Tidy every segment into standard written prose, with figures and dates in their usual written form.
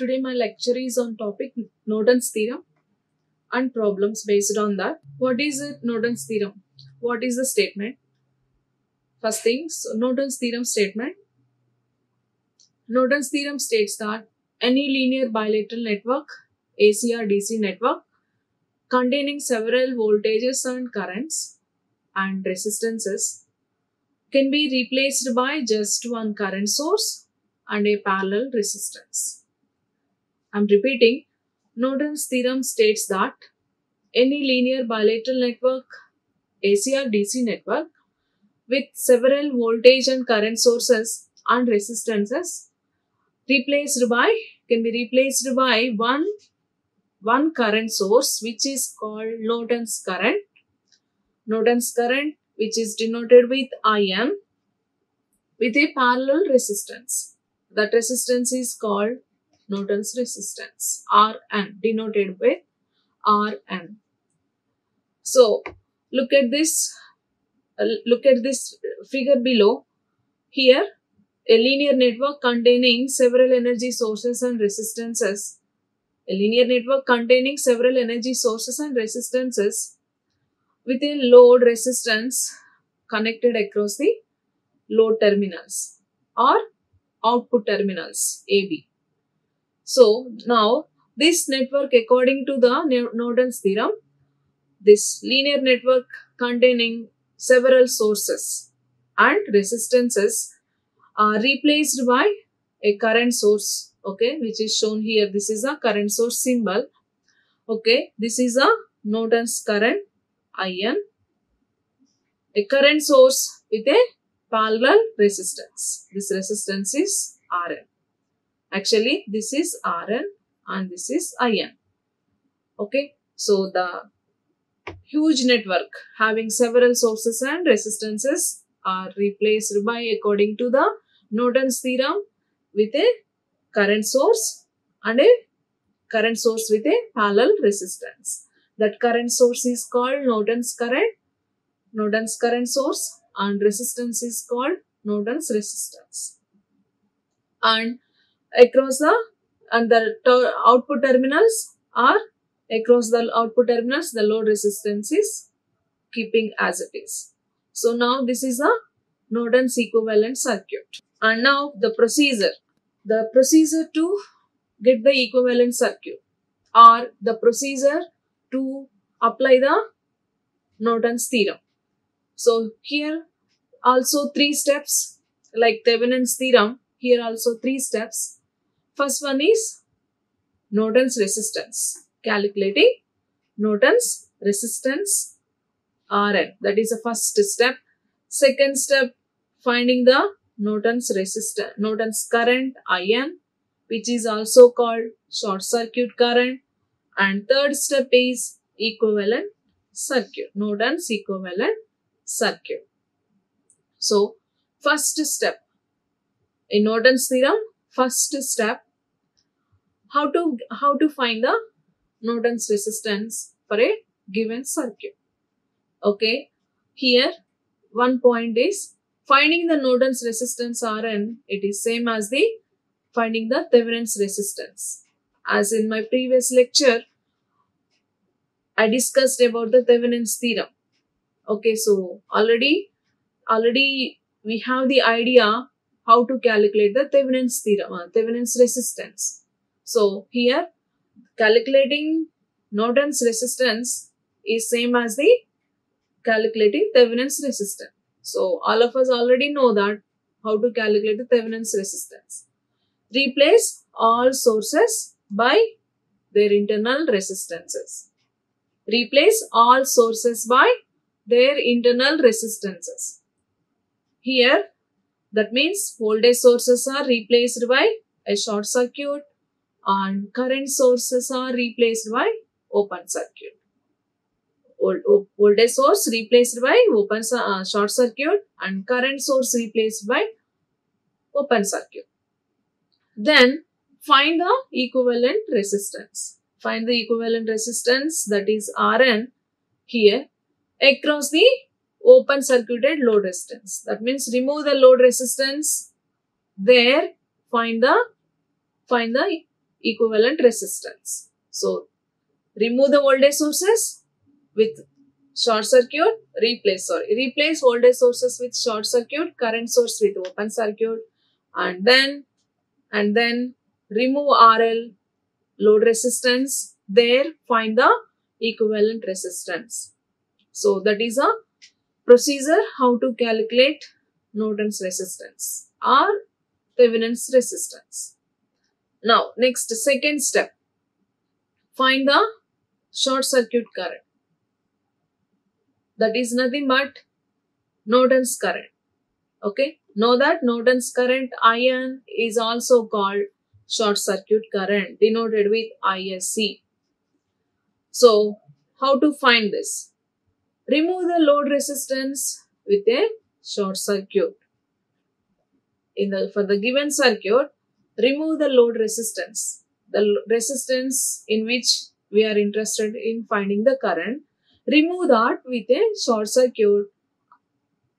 Today my lecture is on topic Norton's theorem and problems based on that. What is it, Norton's theorem? What is the statement? First thing, so Norton's theorem statement. Norton's theorem states that any linear bilateral network, AC or DC network, containing several voltages and currents and resistances can be replaced by just one current source and a parallel resistance. I'm repeating, Norton's theorem states that any linear bilateral network, AC or DC network, with several voltage and current sources and resistances can be replaced by one current source, which is called Norton's current. Norton's current, which is denoted with IN, with a parallel resistance. That resistance is called Norton's resistance, Rn, denoted with Rn. So look at this figure below. Here, a linear network containing several energy sources and resistances. A linear network containing several energy sources and resistances with a load resistance connected across the load terminals or output terminals AB. So now this network, according to the Norton's theorem, this linear network containing several sources and resistances are replaced by a current source, okay, which is shown here. This is a current source symbol, okay. This is a Norton's current, IN, a current source with a parallel resistance. This resistance is Rn. Actually, this is Rn and this is IN, okay. So the huge network having several sources and resistances are replaced by, according to the Norton's theorem, with a current source and a current source with a parallel resistance. That current source is called Norton's current source, and resistance is called Norton's resistance. And across the output terminals the load resistance is keeping as it is. So now this is a Norton's equivalent circuit. And now the procedure to get the equivalent circuit, or the procedure to apply the Norton's theorem. So here also 3 steps, like Thevenin's theorem, here also 3 steps. First one is Norton's resistance, calculating Norton's resistance Rn. That is the first step. Second step, finding the Norton's current IN, which is also called short circuit current. And third step is equivalent circuit, Norton's equivalent circuit. So first step in Norton's theorem, first step, how to find the Norton's resistance for a given circuit. Okay, here one point is finding the Norton's resistance Rn. It is same as the finding the Thevenin's resistance. As in my previous lecture, I discussed about the Thevenin's theorem. Okay, so already we have the idea how to calculate the Thevenin's theorem, Thevenin's resistance. So here, calculating Norton's resistance is same as the calculating Thevenin's resistance. So all of us already know that how to calculate the Thevenin's resistance. Replace all sources by their internal resistances. Replace all sources by their internal resistances. Here, that means voltage sources are replaced by a short circuit and current sources are replaced by open circuit. Voltage source replaced by short circuit and current source replaced by open circuit. Then find the equivalent resistance. Find the equivalent resistance, that is Rn, here across the open circuited load resistance. That means remove the load resistance there, find the equivalent resistance. So remove the voltage sources with short circuit, replace voltage sources with short circuit, current source with open circuit, and then remove RL, load resistance. There find the equivalent resistance. So that is a procedure how to calculate Norton's resistance or Thevenin's resistance. Now next, second step, find the short circuit current. That is nothing but Norton's current. Okay, know that Norton's current IN is also called short circuit current, denoted with ISC. So how to find this? Remove the load resistance with a short circuit. For the given circuit, remove the load resistance, the resistance in which we are interested in finding the current. Remove that with a short circuit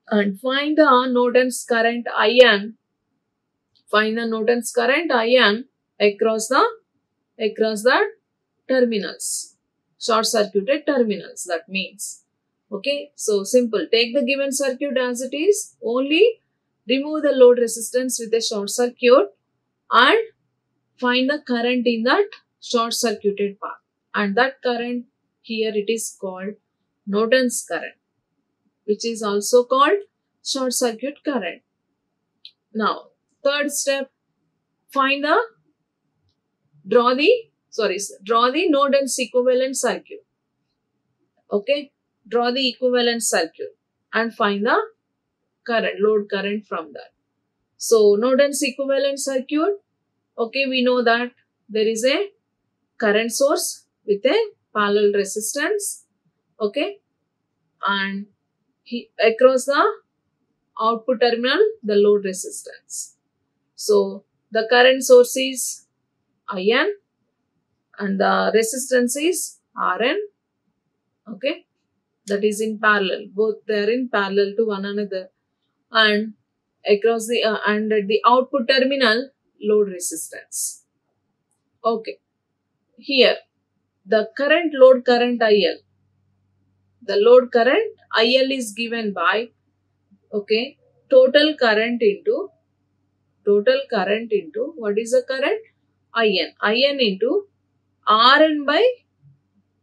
and find the Norton's current IN. Find the Norton's current IN across the terminals, short circuited terminals, that means. Okay, so simple. Take the given circuit as it is, only remove the load resistance with a short circuit and find the current in that short circuited path. And that current here, it is called Norton's current, which is also called short circuit current. Now, third step, draw the Norton's equivalent circuit. Okay, draw the equivalent circuit and find the load current from that. So Norton's equivalent circuit, okay, we know that there is a current source with a parallel resistance, okay, and across the output terminal, the load resistance. So the current source is IN and the resistance is RN, okay, that is in parallel. Both they are in parallel to one another, and across the and at the output terminal, load resistance. Okay, here the load current IL. The load current IL is given by, okay, total current into what is the current? IN. IN into RN by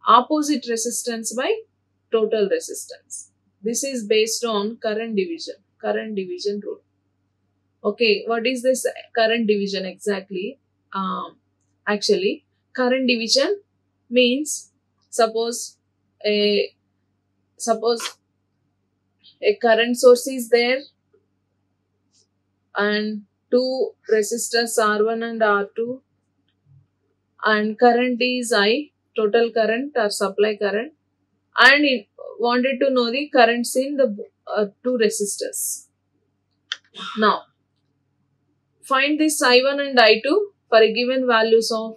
opposite resistance by total resistance. This is based on current division rule. Okay, what is this current division exactly? Actually, current division means suppose a current source is there and two resistors R1 and R2, and current is I, total current or supply current, and it wanted to know the currents in the two resistors. Now, find this I1 and I2 for a given values of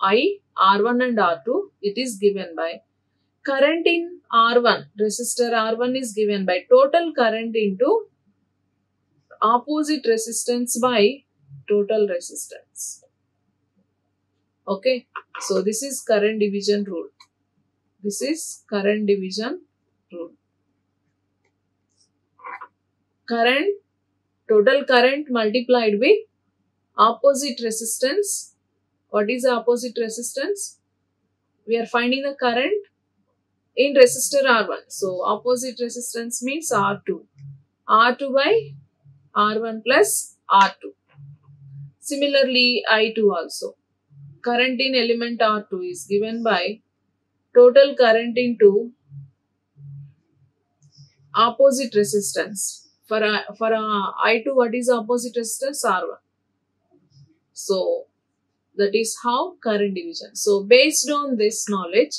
I, R1 and R2. It is given by current in R1, resistor R1 is given by total current into opposite resistance by total resistance. Okay, so this is current division rule. This is current division rule. Total current multiplied with opposite resistance. What is the opposite resistance? We are finding the current in resistor R1. So opposite resistance means R2. R2 by R1 plus R2. Similarly, I2 also. Current in element R2 is given by total current into opposite resistance. For I2, what is opposite resistance? R1. So that is how current division. So based on this knowledge,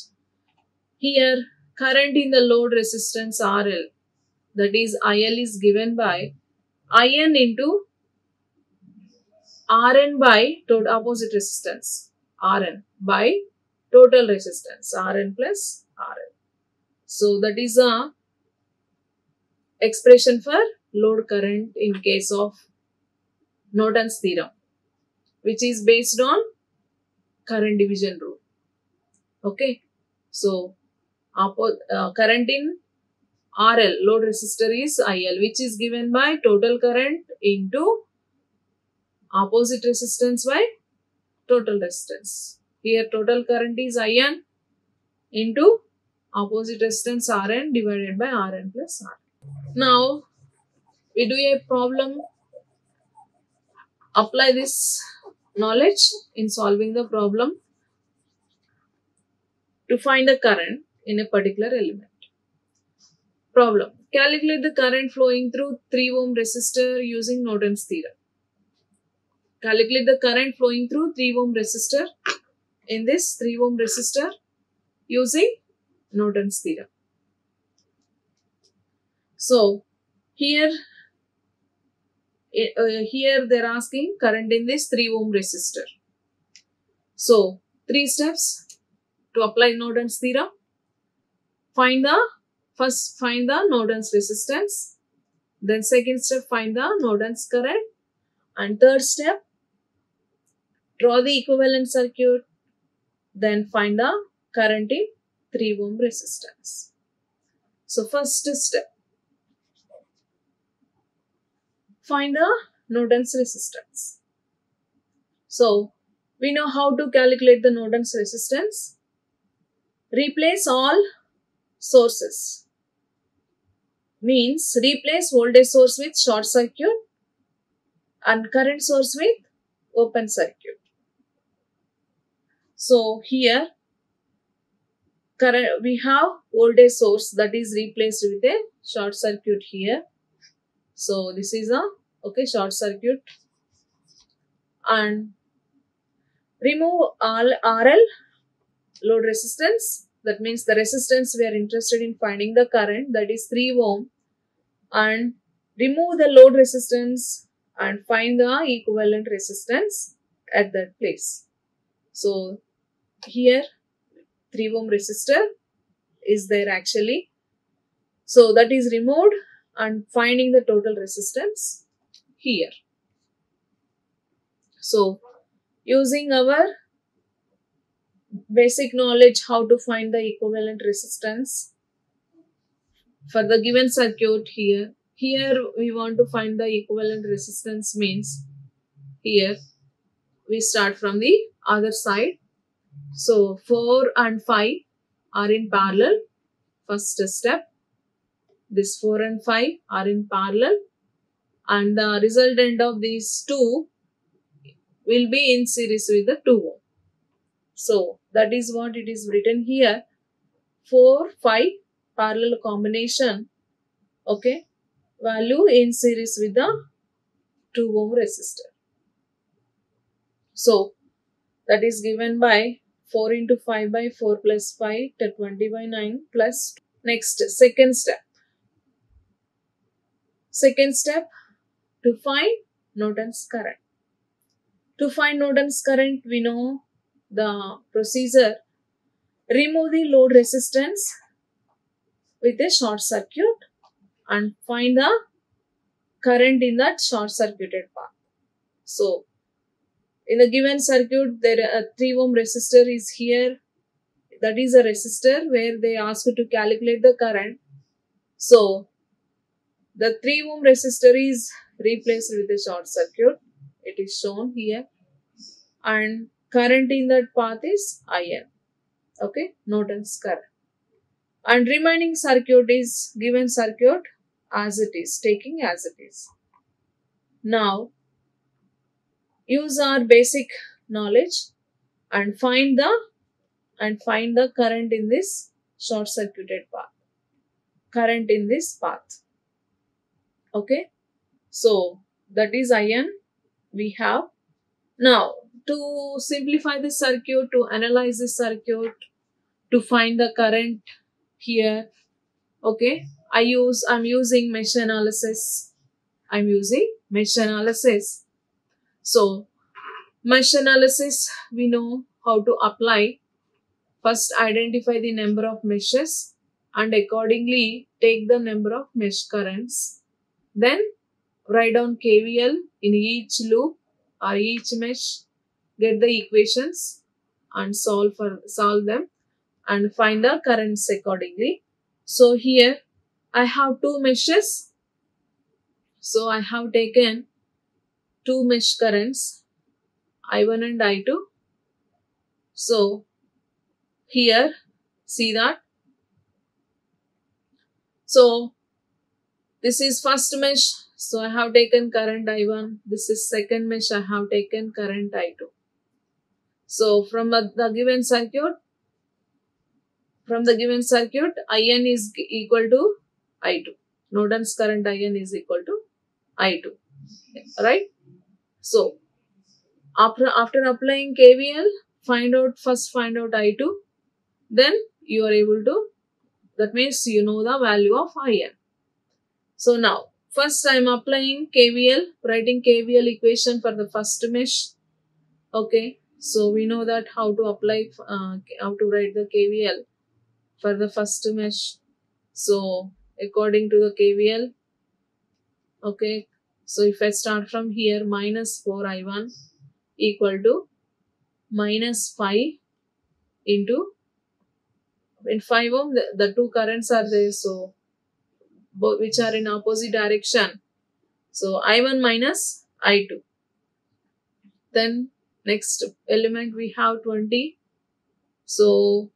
here current in the load resistance RL, that is IL, is given by IN into RN by total opposite resistance, RN by total resistance, RN plus RL. So that is a expression for load current in case of Norton's theorem, which is based on current division rule. Okay. So current in RL, load resistor, is IL, which is given by total current into opposite resistance by total resistance. Here total current is IN into opposite resistance Rn divided by Rn plus R. Now we do a problem, apply this knowledge in solving the problem to find the current in a particular element. Problem. Calculate the current flowing through 3 ohm resistor using Norton's theorem. Calculate the current flowing through 3 ohm resistor in this 3 ohm resistor using Norton's theorem. So here they're asking current in this 3 ohm resistor. So 3 steps to apply Norton's theorem. First find the Norton's resistance. Then second step, find the Norton's current. And third step, draw the equivalent circuit. Then find the current in 3 ohm resistance. So first step, find the Norton's resistance. So we know how to calculate the Norton's resistance. Replace all sources. Means replace voltage source with short circuit and current source with open circuit. So here we have voltage source that is replaced with a short circuit here. So this is a short circuit, and remove all RL, load resistance. That means the resistance we are interested in finding the current, that is 3 ohm, and remove the load resistance and find the equivalent resistance at that place. So here 3 ohm resistor is there actually. So that is removed and finding the total resistance here. So using our basic knowledge how to find the equivalent resistance for the given circuit here. Here we want to find the equivalent resistance, means here we start from the other side. So 4 and 5 are in parallel. First step, this 4 and 5 are in parallel, and the resultant of these two will be in series with the 2 ohm. So that is what it is written here. 4, 5 parallel combination, okay, value in series with the 2 ohm resistor. So that is given by 4 into 5 by 4 plus 5 to 20 by 9 plus. Next, second step. Second step, to find Norton's current. To find Norton's current, we know the procedure. Remove the load resistance with a short circuit and find the current in that short circuited path. So in the given circuit, there a 3 ohm resistor is here. That is a resistor where they ask you to calculate the current. So the 3 ohm resistor is replaced with a short circuit. It is shown here. And current in that path is IN. Okay, Norton's current. And remaining circuit is given circuit as it is, taking as it is. Now, use our basic knowledge and find the current in this short circuited path. Current in this path. Okay. So that is IN we have. Now to simplify the circuit, to analyze the circuit, to find the current here. Okay. I'm using mesh analysis. So mesh analysis, we know how to apply. First, identify the number of meshes and accordingly take the number of mesh currents. Then write down KVL in each loop or each mesh, get the equations and solve them and find the currents accordingly. So here I have two meshes. So I have taken two mesh currents, I1 and I2. So here, see that. So this is first mesh. So I have taken current I1. This is second mesh. I have taken current I2. So from the given circuit, IN is equal to I2. Norton's current IN is equal to I2. Right? So after applying KVL, first find out I2. Then you are able to, that means you know the value of IN. So now, first I am applying KVL, writing KVL equation for the first mesh. Okay, so we know that how to apply, how to write the KVL for the first mesh. So according to the KVL, okay, so if I start from here, minus 4I1 equal to minus 5 into, in 5 ohm, the two currents are there, so both which are in opposite direction. So I1 minus I2. Then next element we have 20. So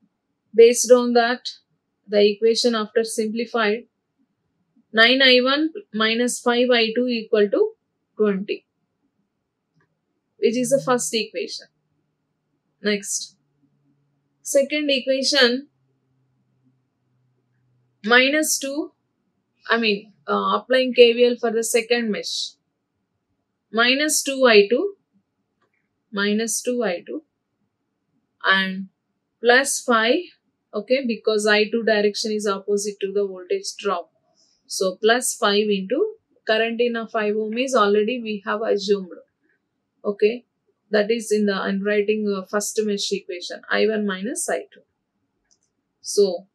based on that, the equation after simplified, 9I1 minus 5I2 equal to 20, which is the first equation. Next, second equation, minus 2, applying KVL for the second mesh, minus 2I2 and plus 5, okay, because I2 direction is opposite to the voltage drop. So plus 5 into current in a 5 ohm is already we have assumed. Okay, that is in the, I'm writing first mesh equation, I1 minus I2. So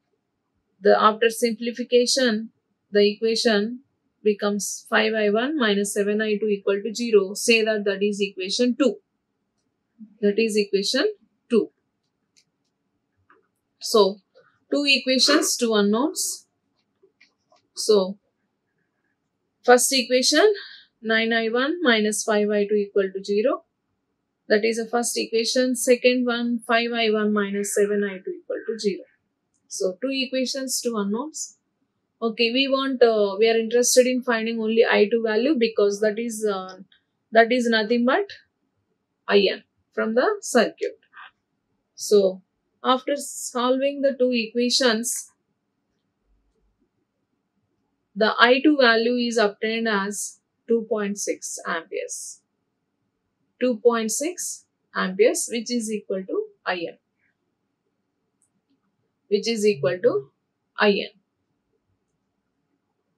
the after simplification, the equation becomes 5I1 minus 7I2 equal to 0. Say that is equation 2. That is equation 2. So two equations, two unknowns. So first equation, 9I1 minus 5I2 equal to 0. That is the first equation. Second one, 5I1 minus 7I2 equal to 0. So two equations, two unknowns. Okay, we are interested in finding only I2 value because that is nothing but IN from the circuit. So after solving the two equations, the I2 value is obtained as 2.6 amperes. 2.6 amperes, which is equal to IN.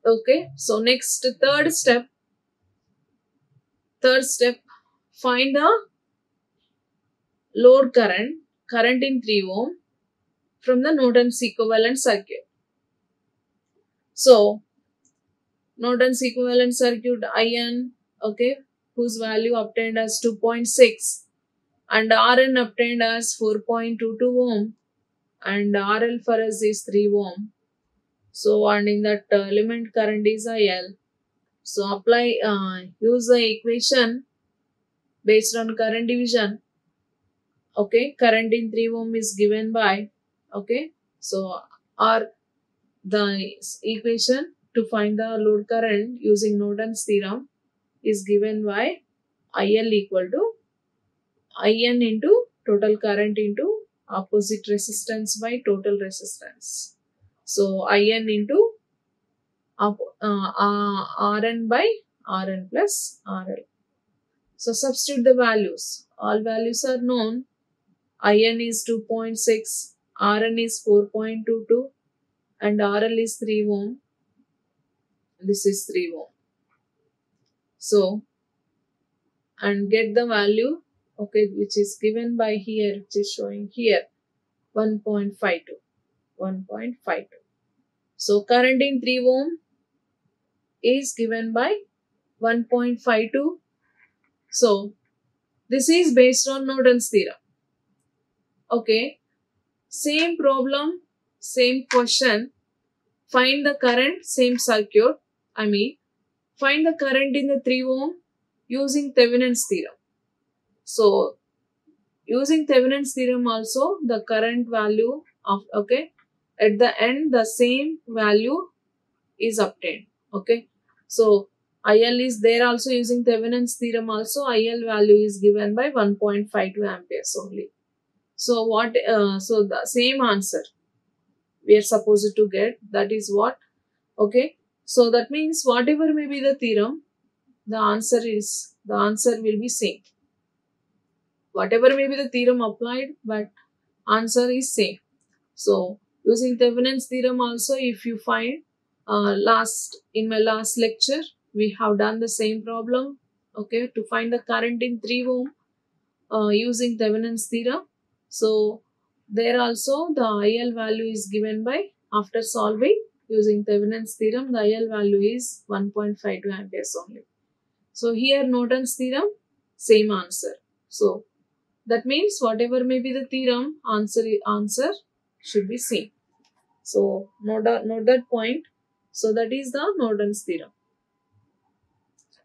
Okay, so next third step, find the load current in 3 ohm from the Norton's equivalent circuit. So Norton's equivalent circuit IN, okay, whose value obtained as 2.6 and RN obtained as 4.22 ohm and RL for us is 3 ohm. So and in that element current is IL. So apply, use the equation based on current division. Okay, current in 3 ohm is given by, okay, so the equation to find the load current using Norton's theorem is given by IL equal to IN into total current into opposite resistance by total resistance. So IN into RN by RN plus RL. So substitute the values. All values are known. IN is 2.6, RN is 4.22 and RL is 3 ohm. This is 3 ohm. So, and get the value, okay, which is given by here, which is showing here, 1.52. So current in 3 ohm is given by 1.52. So this is based on Norton's theorem. Okay, same problem, same question. Find the current, same circuit. Find the current in the 3 ohm using Thevenin's theorem. So, using Thevenin's theorem also, the current value of, at the end, the same value is obtained. Okay, so IL is there also using Thevenin's theorem also. IL value is given by 1.52 amperes only. So so the same answer we are supposed to get, that is what. Okay, so that means whatever may be the theorem, the answer will be same. Whatever may be the theorem applied, but answer is same. So using Thevenin's theorem also, if you find in my last lecture we have done the same problem. Okay, to find the current in 3 ohm using Thevenin's theorem. So there also the IL value is given by, after solving using Thevenin's theorem, the IL value is 1.52 amperes only. So here Norton's theorem, same answer. So that means whatever may be the theorem, answer should be same. So note that point. So that is the Norton's theorem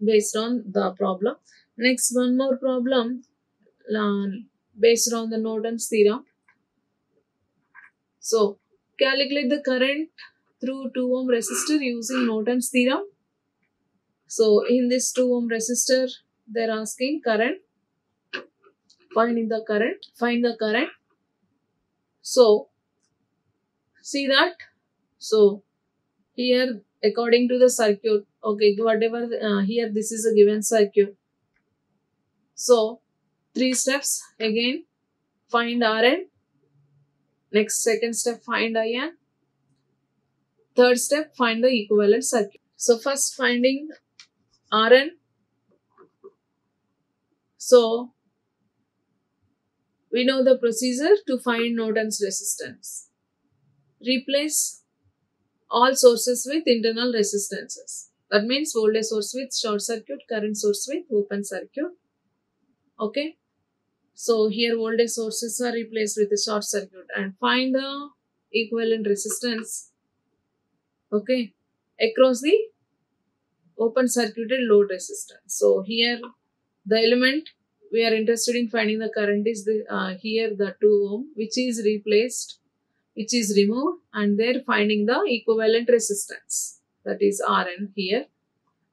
based on the problem. Next, one more problem based on the Norton's theorem. So calculate the current through 2 ohm resistor using Norton's theorem. So in this 2 ohm resistor, they are asking current. Find the current. So see that. So here, according to the circuit, okay, whatever here, this is a given circuit. So 3 steps again. Find Rn. Next, second step, find In. Third step, find the equivalent circuit. So first, finding Rn. So we know the procedure to find Norton's resistance. Replace all sources with internal resistances. That means voltage source with short circuit, current source with open circuit. Okay. So here voltage sources are replaced with a short circuit, and find the equivalent resistance, okay, across the open circuited load resistance. So here the element we are interested in finding the current is here the 2 ohm, which is removed, and there finding the equivalent resistance, that is Rn here.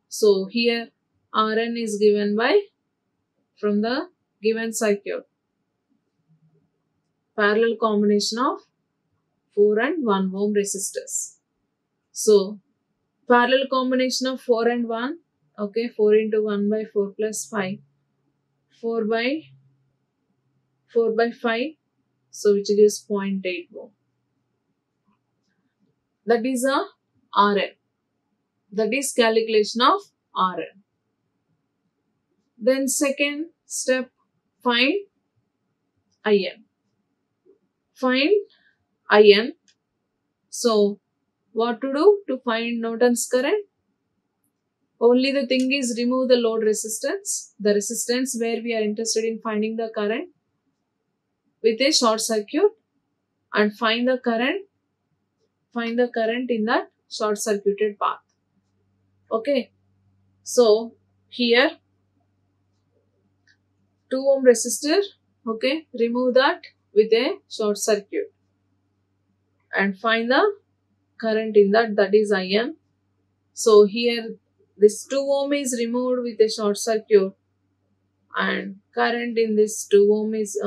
So here Rn is given by, from the given circuit, parallel combination of 4 and 1 ohm resistors. So parallel combination of 4 and 1, okay, 4 into 1 by 4 plus 5, 4 by 5, so which gives 0.8 ohm. That is a Rn. That is calculation of Rn. Then second step, find In. Find In. So what to do to find Norton's current? Only the thing is remove the load resistance, the resistance where we are interested in finding the current, with a short circuit, and find the current in that short circuited path. Okay. So here 2 ohm resistor, okay, remove that with a short circuit and find the current in that is In. So here this 2 ohm is removed with a short circuit, and current in this 2 ohm is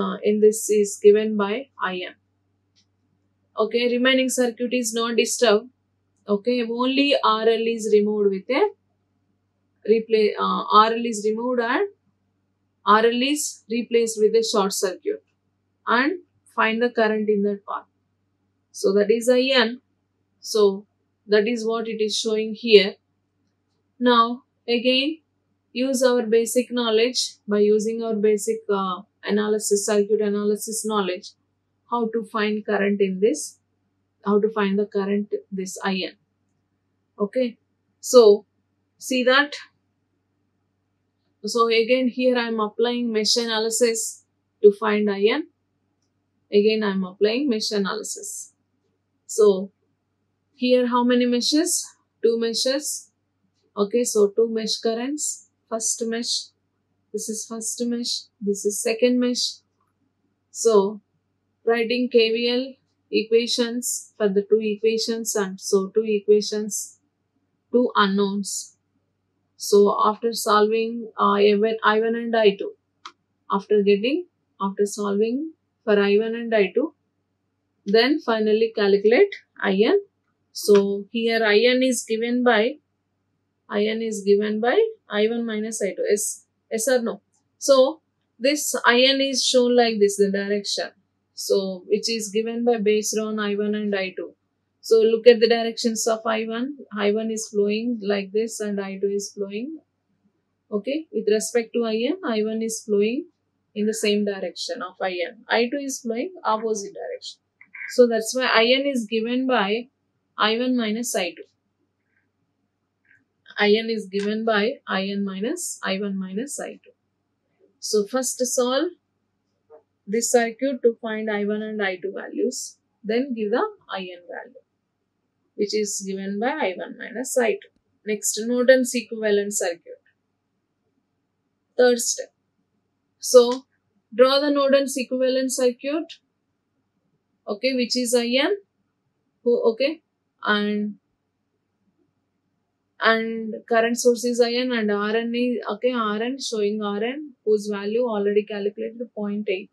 given by In. Okay, remaining circuit is not disturbed. Okay, only RL is removed with a RL is removed and RL is replaced with a short circuit, and find the current in that path. So that is In. So that is what it is showing here. Now again, use our basic knowledge by using our basic circuit analysis knowledge, how to find current in this, how to find the current this In. Okay, so see that. So again here I am applying mesh analysis to find In. Again I am applying mesh analysis. So here how many meshes? 2 meshes. Okay, so 2 mesh currents. First mesh, this is first mesh, this is second mesh. So writing KVL equations for the 2 equations, and so 2 equations, 2 unknowns. So after solving I1 and I2, after solving for I1 and I2, then finally calculate IN. So here IN is given by I1 minus I2. Yes or no? So this IN is shown like this, the direction. So which is given by based on I1 and I2. So look at the directions of I1. I1 is flowing like this and I2 is flowing. Okay, with respect to IN, I1 is flowing in the same direction of IN. I2 is flowing opposite direction. So that's why IN is given by I1 minus I2. IN is given by IN minus I1 minus I2. So first solve this circuit to find I1 and I2 values. Then give the IN value, which is given by I1 minus I2. Next, Norton Sequivalent circuit. Third step. So draw the Norton Sequivalent circuit. Okay, which is IN. Okay, and current source is IN, and RN is okay. RN showing RN whose value already calculated 0.8,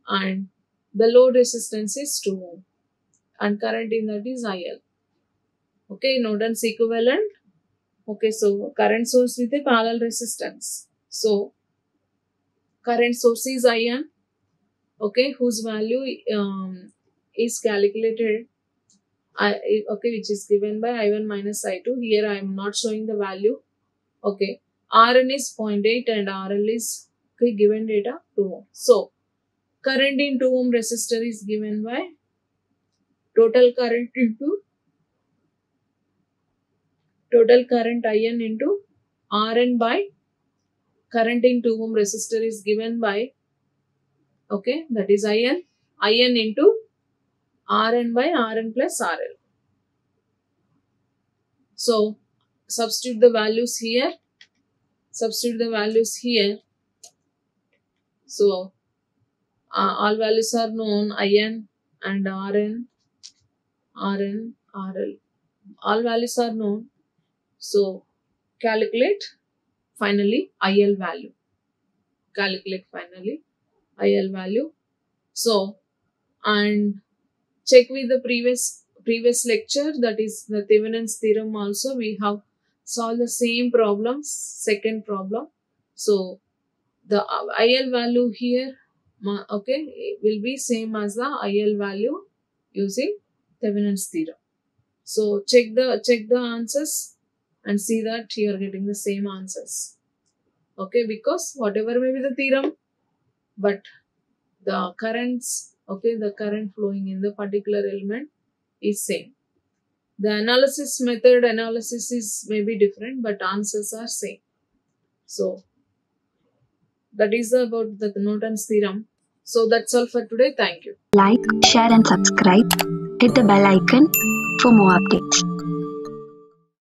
and the load resistance is 2 ohm, and current in that is IL. Okay, Norton's equivalent. Okay, so current source with a parallel resistance. So current source is IN. Okay, whose value is calculated. Okay, which is given by I1 minus I2. Here I am not showing the value. Okay, Rn is 0.8 and RL is, okay, given data 2 ohm. So current in 2 ohm resistor is given by total current IN into Rn by current in 2 ohm resistor is given by, okay, that is IN into Rn by Rn plus RL. So substitute the values here. So all values are known, IN and RN, RL. All values are known. So calculate finally IL value. So, and check with the previous lecture, that is the Thevenin's theorem also. We have solved the same problems, second problem. So the IL value here, okay, will be same as the IL value using Thevenin's theorem. So check the answers and see that you are getting the same answers. Okay, because whatever may be the theorem, but the currents, okay, the current flowing in the particular element is same. The analysis is maybe different, but answers are same. So that is about the Norton's theorem. So that's all for today. Thank you. Like, share and subscribe. Hit the bell icon for more updates.